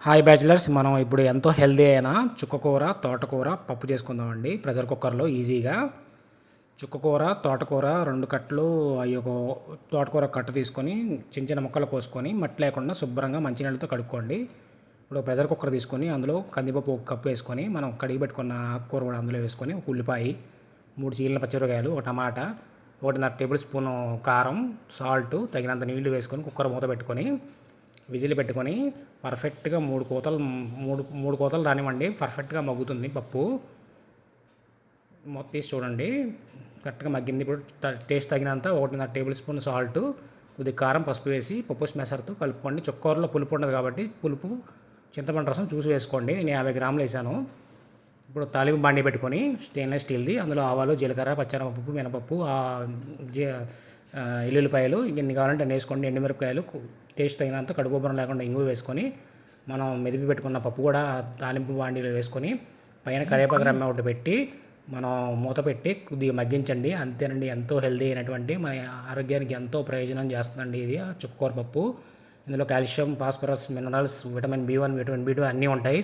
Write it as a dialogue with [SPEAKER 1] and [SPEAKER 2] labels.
[SPEAKER 1] Hi bachelors, మనం ఇప్పుడు ఎంతో హెల్దీ అయిన చుక్కకూర తోటకూర పప్పు చేసుకుందామండి. ప్రెషర్ కుక్కర్లో ఈజీగా. చుక్కకూర తోటకూర 2 కట్టలు, ఒక తోటకూర కట్ట తీసుకొని చిన్న చిన్న ముక్కలు కోసుకొని మట్టి లేకుండా శుభ్రంగా మంచినీళ్ళతో కడుక్కోండి. ఇప్పుడు ప్రెషర్ కుక్కర్ తీసుకొని అందులో కందిపప్పు 1 కప్పు వేసుకొని, మనం కడిగి పెట్టుకున్న ఆకుకూర కూడా అందులో వేసుకొని, ఒక ఉల్లిపాయ, 3 చీలిన పచ్చిమిరపకాయలు, ఒక టమాటా, 1.5 టేబుల్ స్పూను కారం, సాల్ట్, తగినంత నీళ్లు వేసుకొని కుక్కర్ మూత పెట్టుకొని విజిల్ పెట్టుకొని పర్ఫెక్ట్గా 3 కోతలు రానివ్వండి. పర్ఫెక్ట్గా మగ్గుతుంది పప్పు. మొత్తం తీసి చూడండి, కరెక్ట్గా మగ్గింది. ఇప్పుడు టేస్ట్ తగినంత 1.5 టేబుల్ స్పూన్ సాల్ట్, కొద్దిగా కారం, పసుపు వేసి పప్పు స్మాషర్తో కలుపుకోండి. చుక్కకూరలో పులుపు ఉండదు కాబట్టి పులుపు చింతపండు రసం చూసి వేసుకోండి. నేను 50 గ్రాములు వేసాను. ఇప్పుడు తాలింపు బాండీ పెట్టుకొని స్టెయిన్లెస్ స్టీల్ది, అందులో ఆవాలు, జీలకర్ర, పచ్చెనపప్పు, మినపప్పు, ఎల్లుల్లిపాయలు ఎన్ని కావాలంటే అన్ని వేసుకోండి. ఎండుమిరపకాయలు, టేస్ట్ తగినంత కడుగోబరం లేకుండా ఇంగువ వేసుకొని, మనం మెదిపి పెట్టుకున్న పప్పు కూడా తాలింపు బాండీలో వేసుకొని పైన కరివేపాకు రెమ్మ ఒకటి పెట్టి మనం మూత పెట్టి కొద్దిగా మగ్గించండి. అంతేనండి, ఎంతో హెల్దీ అయినటువంటి మన ఆరోగ్యానికి ఎంతో ప్రయోజనం చేస్తుందండి ఇది చుక్కకూర పప్పు. ఇందులో calcium, phosphorus, minerals, vitamin B1, vitamin B2 అన్నీ ఉంటాయి.